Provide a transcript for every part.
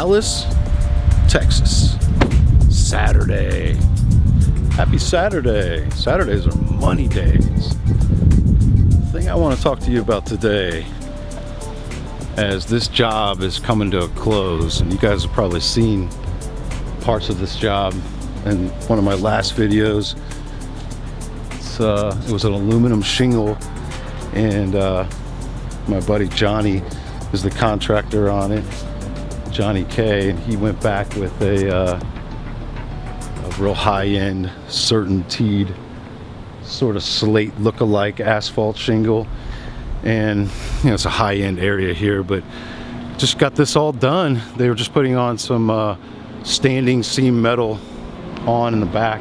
Dallas, Texas. Saturday. Happy Saturday. Saturdays are money days. The thing I want to talk to you about today, as this job is coming to a close, and you guys have probably seen parts of this job in one of my last videos. It was an aluminum shingle, and my buddy Johnny is the contractor on it, Johnny K, and he went back with a real high-end, certainteed, sort of slate look-alike asphalt shingle. And you know, it's a high-end area here, but just got this all done. They were just putting on some standing seam metal on in the back.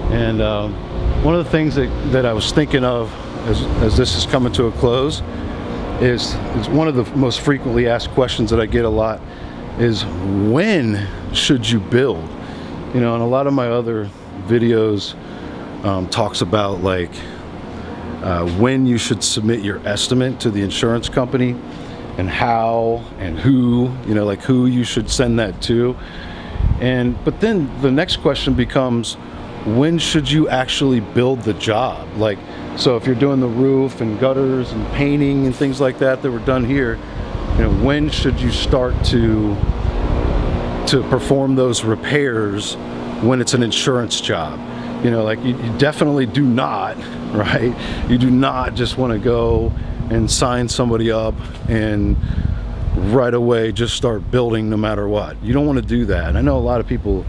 And one of the things that I was thinking of as this is coming to a close is one of the most frequently asked questions that I get a lot is, when should you build? You know, and a lot of my other videos talks about like when you should submit your estimate to the insurance company, and how and who, you know, like who you should send that to. But then the next question becomes, when should you actually build the job? Like, so if you're doing the roof and gutters and painting and things like that were done here, you know, when should you start to perform those repairs when it's an insurance job? You know, like you definitely do not, right? You do not just want to go and sign somebody up and right away just start building no matter what. You don't want to do that. And I know a lot of people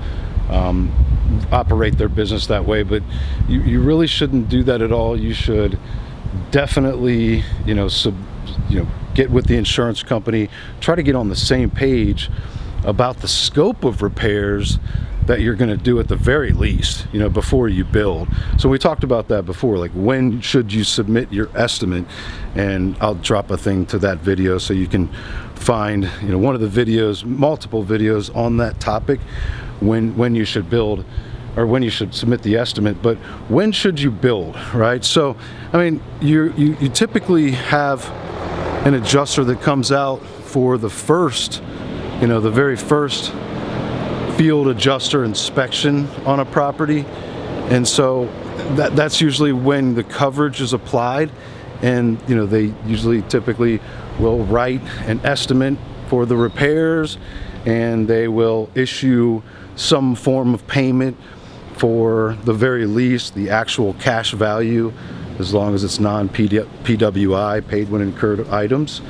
operate their business that way, but you really shouldn't do that at all. You should definitely, get with the insurance company, try to get on the same page about the scope of repairs that you're going to do at the very least, you know, before you build. So we talked about that before, like when should you submit your estimate, and I'll drop a thing to that video so you can find, you know, one of the videos, multiple videos on that topic, when you should build or when you should submit the estimate. But when should you build, right? So I mean, you typically have an adjuster that comes out for the first, you know, the very first field adjuster inspection on a property. And so that's usually when the coverage is applied, and you know, they usually typically will write an estimate for the repairs, and they will issue some form of payment for the very least the actual cash value, as long as it's non-PWI, paid when incurred items,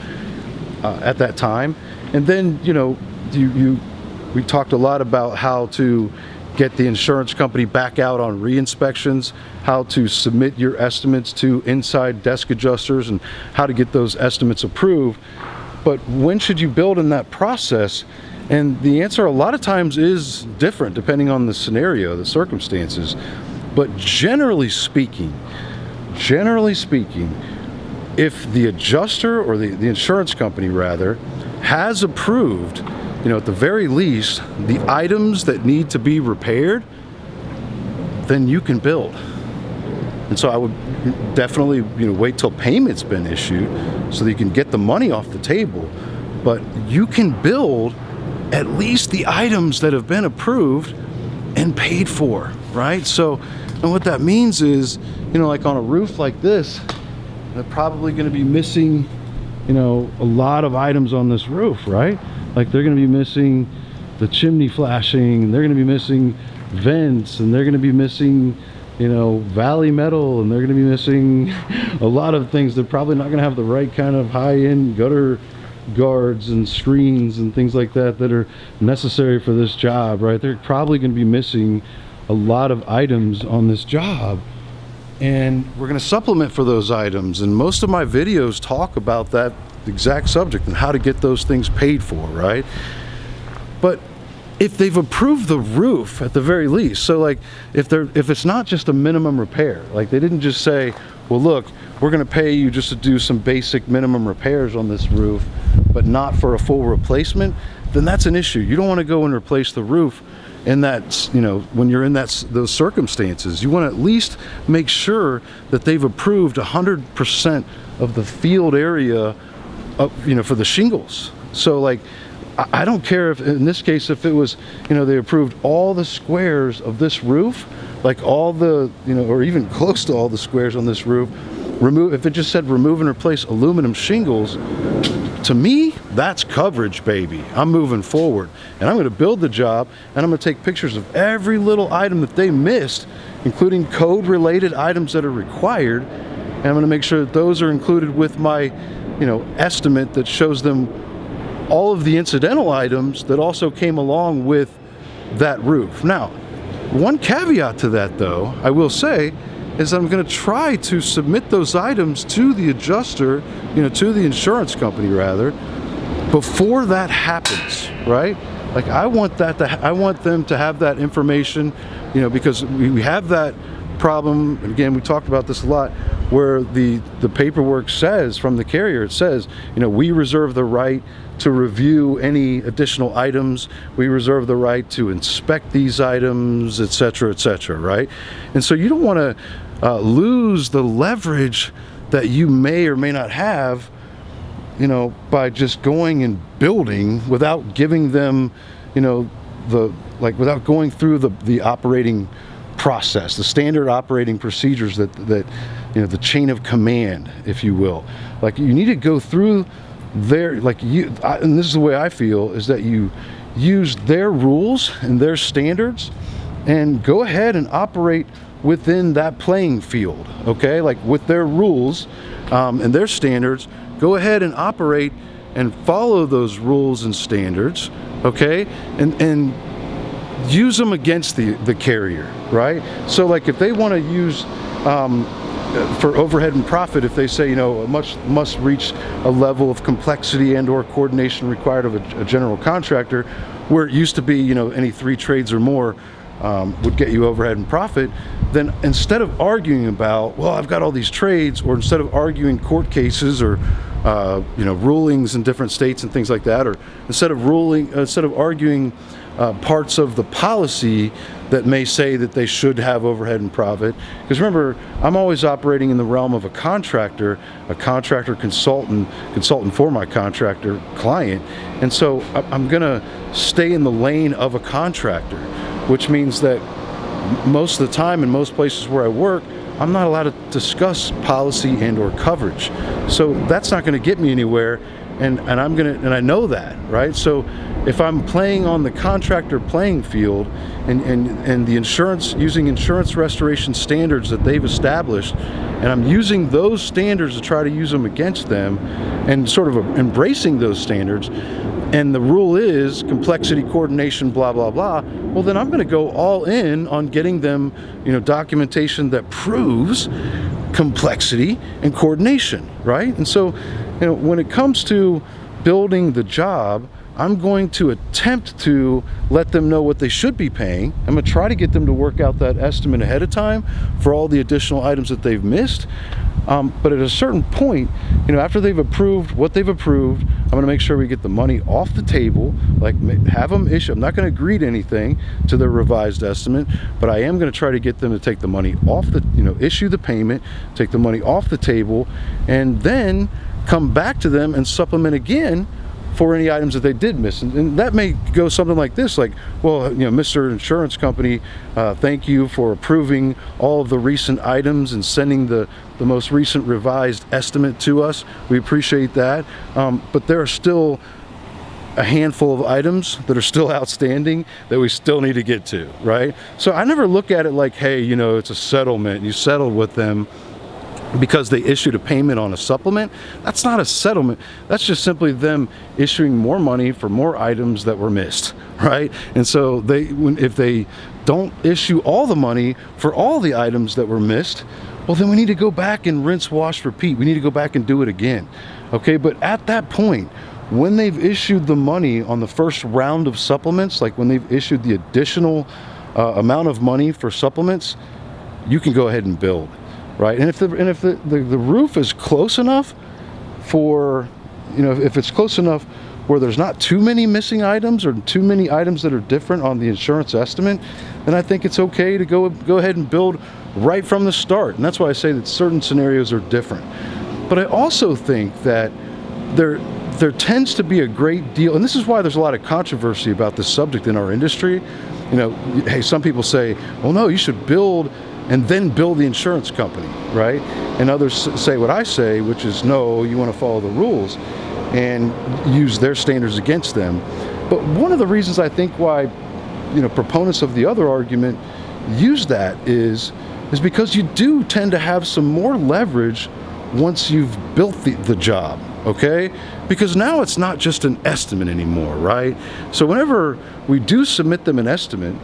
at that time. And then, you know, we talked a lot about how to get the insurance company back out on re-inspections, how to submit your estimates to inside desk adjusters, and how to get those estimates approved. But when should you build in that process? And the answer a lot of times is different depending on the scenario, the circumstances. But generally speaking, if the adjuster or the insurance company rather has approved, you know, at the very least, the items that need to be repaired, then you can build. And so I would definitely, you know, wait till payment's been issued so that you can get the money off the table. But you can build at least the items that have been approved and paid for, right? So, and what that means is, you know, like on a roof like this, they're probably going to be missing, you know, a lot of items on this roof, right? Like they're going to be missing the chimney flashing, and they're going to be missing vents, and they're going to be missing, you know, valley metal, and they're going to be missing a lot of things. They're probably not going to have the right kind of high-end gutter guards and screens and things like that are necessary for this job, right? They're probably going to be missing a lot of items on this job, and we're going to supplement for those items. And most of my videos talk about that exact subject and how to get those things paid for, right? But if they've approved the roof at the very least, so like if it's not just a minimum repair, like they didn't just say, well look, we're going to pay you just to do some basic minimum repairs on this roof, but not for a full replacement, then that's an issue. You don't want to go and replace the roof in that, you know, when you're in those circumstances. You want to at least make sure that they've approved 100% of the field area, you know, for the shingles. So like I don't care if, in this case, if it was, they approved all the squares of this roof, like all the, or even close to all the squares on this roof, if it just said remove and replace aluminum shingles, to me, that's coverage, baby. I'm moving forward, and I'm going to build the job, and I'm going to take pictures of every little item that they missed, including code-related items that are required, and I'm going to make sure that those are included with my, estimate that shows them all of the incidental items that also came along with that roof. Now, one caveat to that, though, I will say, is I'm going to try to submit those items to the adjuster, to the insurance company rather, before that happens, right? Like I want them to have that information, because we have that problem, and again, we talked about this a lot, where the paperwork says from the carrier, it says, we reserve the right to review any additional items, we reserve the right to inspect these items, etc., right? And so you don't want to lose the leverage that you may or may not have, by just going and building without giving them, without going through the operating process, the standard operating procedures that the chain of command, if you will. Like you need to go through their, and this is the way I feel, is that you use their rules and their standards and go ahead and operate within that playing field, okay? Like with their rules and their standards, go ahead and operate and follow those rules and standards, okay? And use them against the carrier, right? So like if they want to use for overhead and profit, if they say, must reach a level of complexity and or coordination required of a general contractor, where it used to be, any 3 trades or more would get you overhead and profit, then instead of arguing about, well, I've got all these trades, or instead of arguing court cases or rulings in different states and things like that, or instead of arguing parts of the policy that may say that they should have overhead and profit, because remember, I'm always operating in the realm of a contractor consultant for my contractor client, and so I'm gonna stay in the lane of a contractor, which means that most of the time in most places where I work, I'm not allowed to discuss policy and or coverage. So that's not going to get me anywhere, and I know that, right? So if I'm playing on the contractor playing field and the insurance, using insurance restoration standards that they've established, and I'm using those standards to try to use them against them and sort of embracing those standards, and the rule is complexity, coordination, blah, blah, blah, well, then I'm going to go all in on getting them, documentation that proves complexity and coordination, right? And so, when it comes to building the job, I'm going to attempt to let them know what they should be paying. I'm going to try to get them to work out that estimate ahead of time for all the additional items that they've missed. But at a certain point, after they've approved what they've approved, I'm going to make sure we get the money off the table, like have them issue. I'm not going to agree to anything to their revised estimate, but I am going to try to get them to take the money off the, issue the payment, take the money off the table, and then come back to them and supplement again for any items that they did miss. And that may go something like this, like, well, Mr. Insurance Company, thank you for approving all of the recent items and sending the most recent revised estimate to us. We appreciate that. But there are still a handful of items that are still outstanding that we still need to get to, right? So I never look at it like, hey, it's a settlement. You settled with them because they issued a payment on a supplement. That's not a settlement. That's just simply them issuing more money for more items that were missed, right? And so if they don't issue all the money for all the items that were missed, well, then we need to go back and rinse, wash, repeat. We need to go back and do it again, okay? But at that point, when they've issued the money on the first round of supplements, like when they've issued the additional amount of money for supplements, you can go ahead and build. Right, and if the roof is close enough for, if it's close enough where there's not too many missing items or too many items that are different on the insurance estimate, then I think it's okay to go ahead and build right from the start. And that's why I say that certain scenarios are different. But I also think that there tends to be a great deal, and this is why there's a lot of controversy about this subject in our industry. You know, hey, some people say, well, no, you should build and then build the insurance company, right? And others say what I say, which is, no, you want to follow the rules and use their standards against them. But one of the reasons I think why, you know, proponents of the other argument use that is because you do tend to have some more leverage once you've built the job, okay? Because now it's not just an estimate anymore, right? So whenever we do submit them an estimate,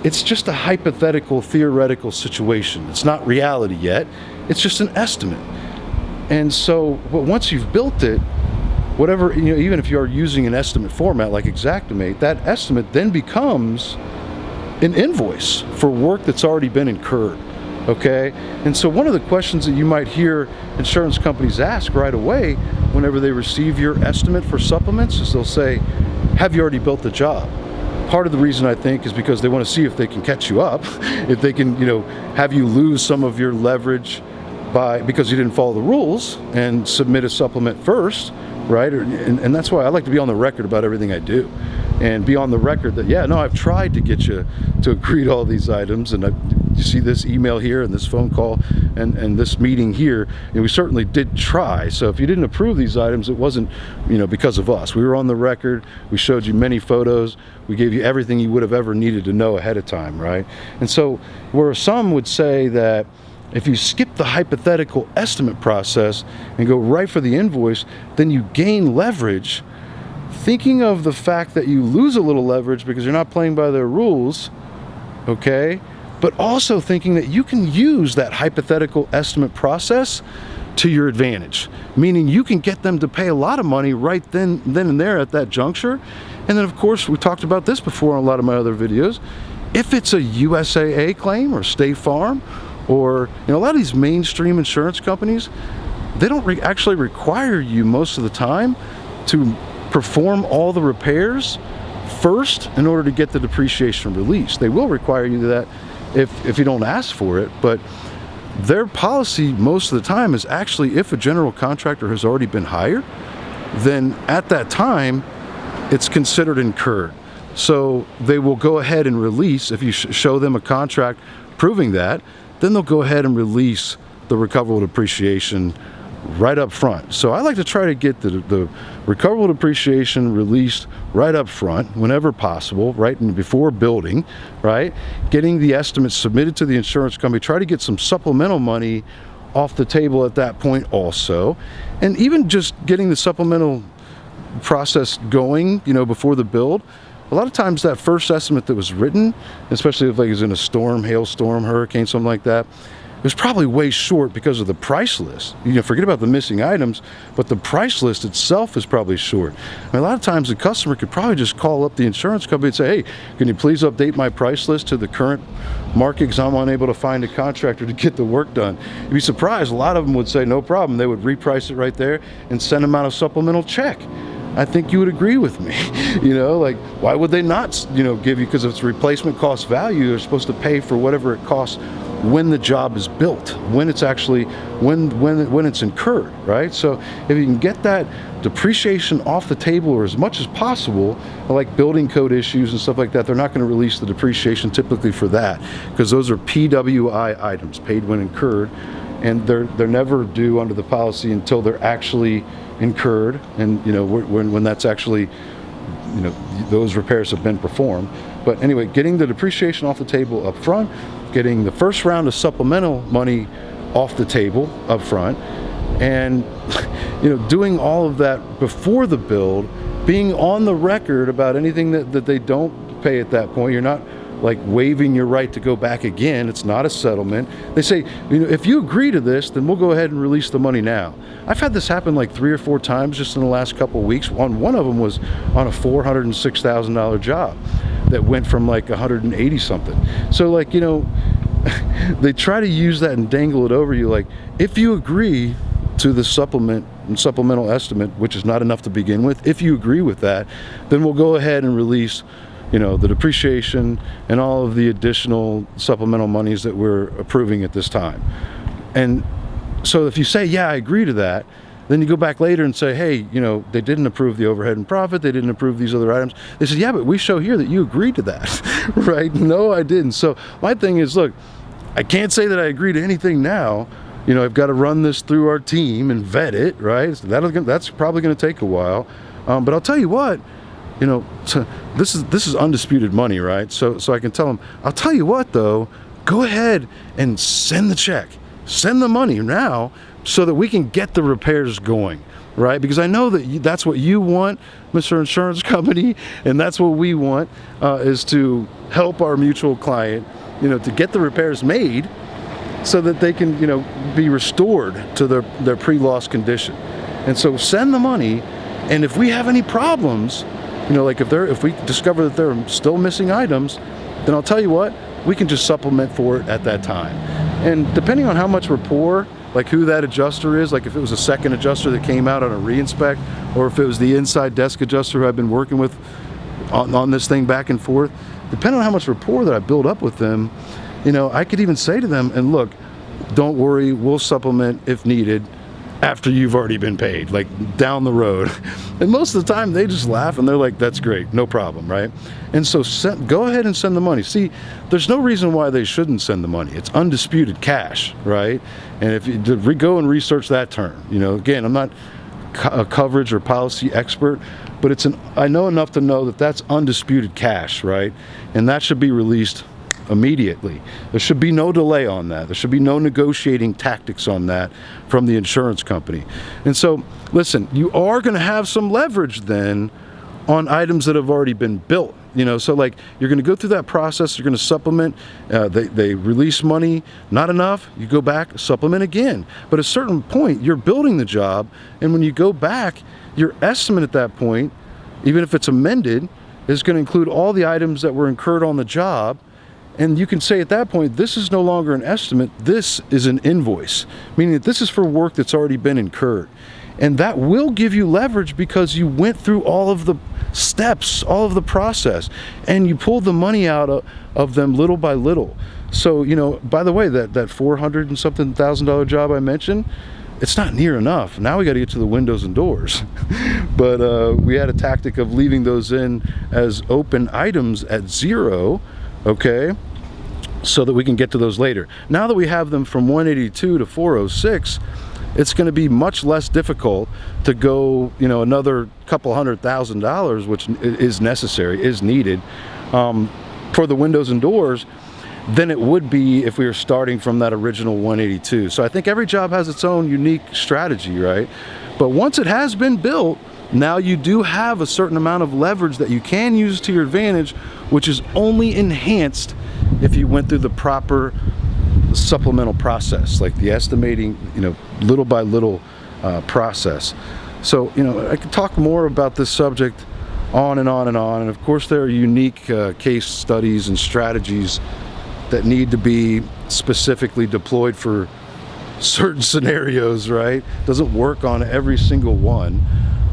it's just a hypothetical, theoretical situation. It's not reality yet. It's just an estimate. And so, but once you've built it, whatever, you know, even if you're using an estimate format like Xactimate, that estimate then becomes an invoice for work that's already been incurred, okay? And so one of the questions that you might hear insurance companies ask right away whenever they receive your estimate for supplements is they'll say, have you already built the job? Part of the reason, I think, is because they want to see if they can catch you up, if they can, you know, have you lose some of your leverage because you didn't follow the rules and submit a supplement first, right? And that's why I like to be on the record about everything I do, and be on the record that, yeah, no, I've tried to get you to agree to all these items, and you see this email here and this phone call and this meeting here, and we certainly did try. So if you didn't approve these items, it wasn't, you know, because of us. We were on the record. We showed you many photos. We gave you everything you would have ever needed to know ahead of time, right? And so where some would say that if you skip the hypothetical estimate process and go right for the invoice, then you gain leverage, thinking of the fact that you lose a little leverage because you're not playing by their rules, okay? But also thinking that you can use that hypothetical estimate process to your advantage, meaning you can get them to pay a lot of money right then and there at that juncture. And then, of course, we talked about this before on a lot of my other videos. If it's a USAA claim or State Farm, or, you know, a lot of these mainstream insurance companies, they don't actually require you most of the time to perform all the repairs first in order to get the depreciation release. They will require you that if you don't ask for it, but their policy most of the time is actually, if a general contractor has already been hired, then at that time it's considered incurred. So they will go ahead and release, if you show them a contract proving that, then they'll go ahead and release the recoverable depreciation right up front. So I like to try to get the recoverable depreciation released right up front whenever possible, right before building, right? Getting the estimates submitted to the insurance company, try to get some supplemental money off the table at that point also. And even just getting the supplemental process going, you know, before the build. A lot of times that first estimate that was written, especially if like it was in a storm, hailstorm, hurricane, something like that, it was probably way short because of the price list. You know, forget about the missing items, but the price list itself is probably short. I mean, a lot of times the customer could probably just call up the insurance company and say, hey, can you please update my price list to the current market because I'm unable to find a contractor to get the work done. You'd be surprised, a lot of them would say no problem. They would reprice it right there and send them out a supplemental check. I think you would agree with me. You know, like, why would they not, you know, give you, because if it's replacement cost value, they're supposed to pay for whatever it costs when the job is built, when it's actually, when it's incurred, right? So if you can get that depreciation off the table or as much as possible, like building code issues and stuff like that, they're not going to release the depreciation typically for that, because those are PWI items, paid when incurred, and they're never due under the policy until they're actually incurred, and you know, when that's actually, you know, those repairs have been performed. But anyway, getting the depreciation off the table up front, getting the first round of supplemental money off the table up front, and you know, doing all of that before the build, being on the record about anything that they don't pay at that point. You're not like waiving your right to go back again. It's not a settlement. They say, you know, if you agree to this, then we'll go ahead and release the money now. I've had this happen like 3 or 4 times just in the last couple of weeks. One of them was on a $406,000 job that went from like 180 something. So like, you know, they try to use that and dangle it over you. Like, if you agree to the supplemental estimate, which is not enough to begin with, if you agree with that, then we'll go ahead and release, you know, the depreciation and all of the additional supplemental monies that we're approving at this time. And so if you say, yeah, I agree to that, Then you go back later and say, hey, you know, they didn't approve the overhead and profit, they didn't approve these other items. They said, yeah, but we show here that you agreed to that, right? No, I didn't. So my thing is, look, I can't say that I agree to anything now. You know, I've got to run this through our team and vet it, right? So that's probably going to take a while. But I'll tell you what, you know, this is undisputed money, right? So I can tell them, I'll tell you what though, go ahead and send the check, send the money now, so that we can get the repairs going, right? Because I know that that's what you want, Mr. Insurance Company, and that's what we want, is to help our mutual client, you know, to get the repairs made so that they can, you know, be restored to their pre-loss condition. And so send the money, and if we have any problems, you know, like if we discover that they're still missing items, then I'll tell you what, we can just supplement for it at that time. And depending on how much rapport, like who that adjuster is, like if it was a second adjuster that came out on a re-inspect, or if it was the inside desk adjuster who I've been working with on this thing back and forth, depending on how much rapport that I build up with them, you know, I could even say to them, and look, don't worry, we'll supplement if needed after you've already been paid, like down the road. And most of the time they just laugh and they're like, that's great, no problem, right? And so go ahead and send the money. See, there's no reason why they shouldn't send the money. It's undisputed cash, right? And if you go and research that term, you know, again, I'm not a coverage or policy expert, but I know enough to know that that's undisputed cash, right? And that should be released immediately. There should be no delay on that. There should be no negotiating tactics on that from the insurance company. And so, listen, you are going to have some leverage then on items that have already been built. You know, so like you're going to go through that process, you're going to supplement, they release money, not enough, you go back, supplement again. But at a certain point, you're building the job, and when you go back, your estimate at that point, even if it's amended, is going to include all the items that were incurred on the job. And you can say at that point, this is no longer an estimate, this is an invoice, meaning that this is for work that's already been incurred. And that will give you leverage because you went through all of the steps, all of the process, and you pulled the money out of them little by little. So, you know, by the way, that $400 and something thousand job I mentioned, it's not near enough. Now we got to get to the windows and doors. But we had a tactic of leaving those in as open items at zero, okay, so that we can get to those later. Now that we have them from 182 to 406, it's going to be much less difficult to go, you know, another couple $100,000, which is necessary, is needed for the windows and doors, than it would be if we were starting from that original 182. So I think every job has its own unique strategy, right? But once it has been built, now you do have a certain amount of leverage that you can use to your advantage, which is only enhanced if you went through the proper supplemental process, like the estimating, you know, little by little process. So, you know, I could talk more about this subject on and on and on. And of course, there are unique case studies and strategies that need to be specifically deployed for certain scenarios, right? Doesn't work on every single one.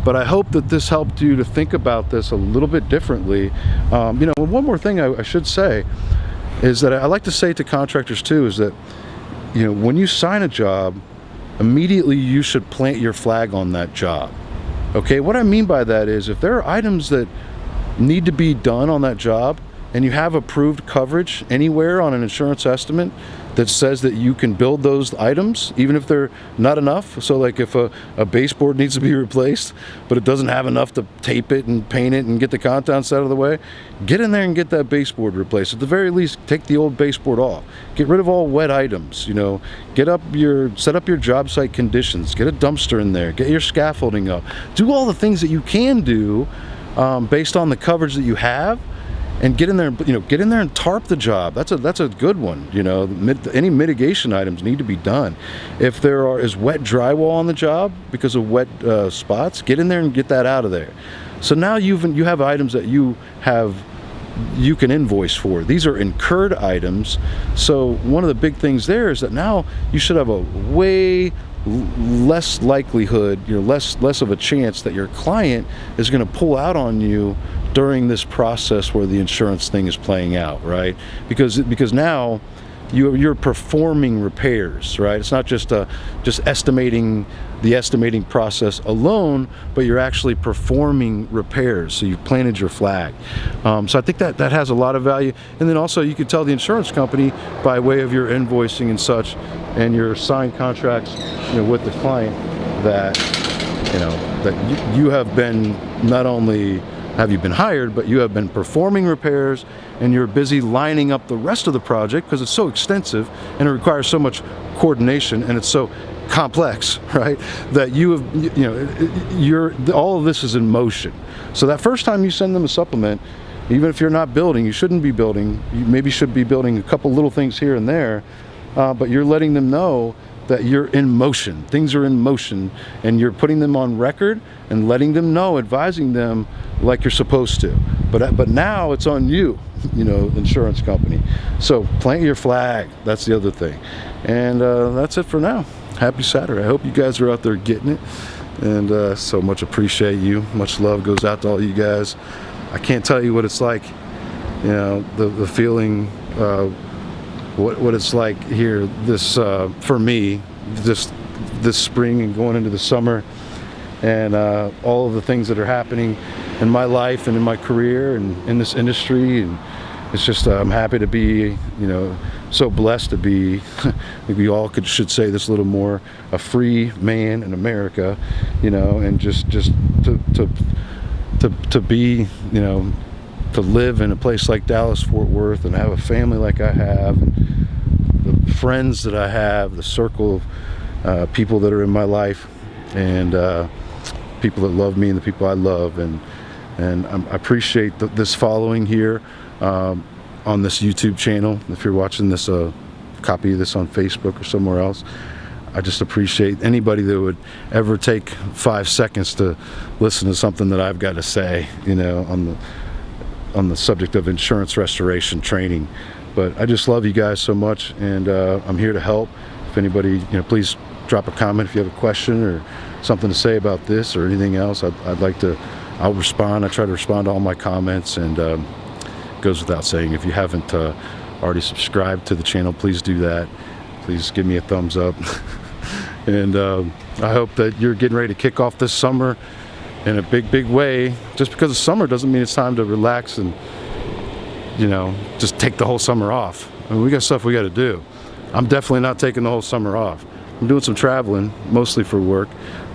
But I hope that this helped you to think about this a little bit differently. You know, one more thing I should say is that I like to say to contractors too, is that, you know, when you sign a job, immediately you should plant your flag on that job. Okay, what I mean by that is if there are items that need to be done on that job and you have approved coverage anywhere on an insurance estimate that says that you can build those items, even if they're not enough. So like if a baseboard needs to be replaced, but it doesn't have enough to tape it and paint it and get the contents out of the way, get in there and get that baseboard replaced. At the very least, take the old baseboard off. Get rid of all wet items, you know, set up your job site conditions, get a dumpster in there, get your scaffolding up. Do all the things that you can do based on the coverage that you have. And get in there, you know, get in there and tarp the job. That's a good one. You know, any mitigation items need to be done. If there is wet drywall on the job because of wet spots, get in there and get that out of there. So now you have items that you can invoice for. These are incurred items. So one of the big things there is that now you should have a way less likelihood, less of a chance that your client is going to pull out on you during this process where the insurance thing is playing out, right? Because now you're performing repairs, right? It's not just estimating the estimating process alone, but you're actually performing repairs. So you've planted your flag. So I think that has a lot of value. And then also you could tell the insurance company by way of your invoicing and such, and your signed contracts, with the client, that that you have been, not only have you been hired, but you have been performing repairs, and you're busy lining up the rest of the project because it's so extensive and it requires so much coordination and it's so complex, right? That all of this is in motion. So that first time you send them a supplement, even if you're not building, you shouldn't be building. You maybe should be building a couple little things here and there, but you're letting them know that you're in motion. Things are in motion, and you're putting them on record and letting them know, advising them like you're supposed to. But now it's on you, insurance company. So plant your flag. That's the other thing. And that's it for now. Happy Saturday. I hope you guys are out there getting it. And so much appreciate you. Much love goes out to all you guys. I can't tell you what it's like, the feeling, what it's like here, this for me, this spring and going into the summer, and all of the things that are happening in my life and in my career and in this industry. And it's just, I'm happy to be, so blessed to be, we all should say this a little more, a free man in America, and just to be, to live in a place like Dallas, Fort Worth, and have a family like I have, and the friends that I have, the circle of people that are in my life, and people that love me and the people I love, and I appreciate this following here on this YouTube channel. If you're watching this, copy of this on Facebook or somewhere else, I just appreciate anybody that would ever take 5 seconds to listen to something that I've got to say, on the subject of insurance restoration training. But I just love you guys so much, and I'm here to help. If anybody, please drop a comment if you have a question or something to say about this or anything else. I'll respond. I try to respond to all my comments, and it goes without saying, if you haven't already subscribed to the channel, please do that. Please give me a thumbs up. And I hope that you're getting ready to kick off this summer in a big way. Just because it's summer doesn't mean it's time to relax and just take the whole summer off. I mean, we got stuff we got to do. I'm definitely not taking the whole summer off. I'm doing some traveling, mostly for work,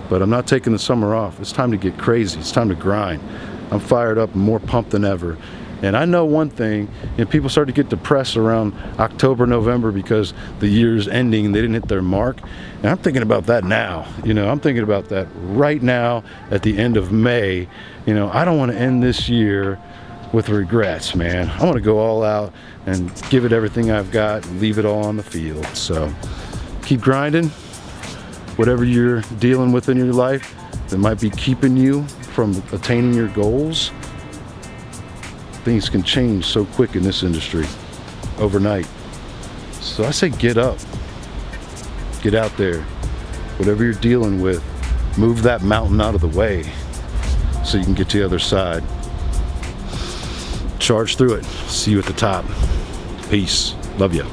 but I'm not taking the summer off. It's time to get crazy. It's time to grind. I'm fired up and more pumped than ever. And I know one thing, people start to get depressed around October, November because the year's ending and they didn't hit their mark. And I'm thinking about that now. I'm thinking about that right now at the end of May. I don't want to end this year with regrets, man. I want to go all out and give it everything I've got and leave it all on the field. So keep grinding. Whatever you're dealing with in your life that might be keeping you from attaining your goals, things can change so quick in this industry overnight. So I say get up, get out there. Whatever you're dealing with, move that mountain out of the way so you can get to the other side. Charge through it. See you at the top. Peace. Love you.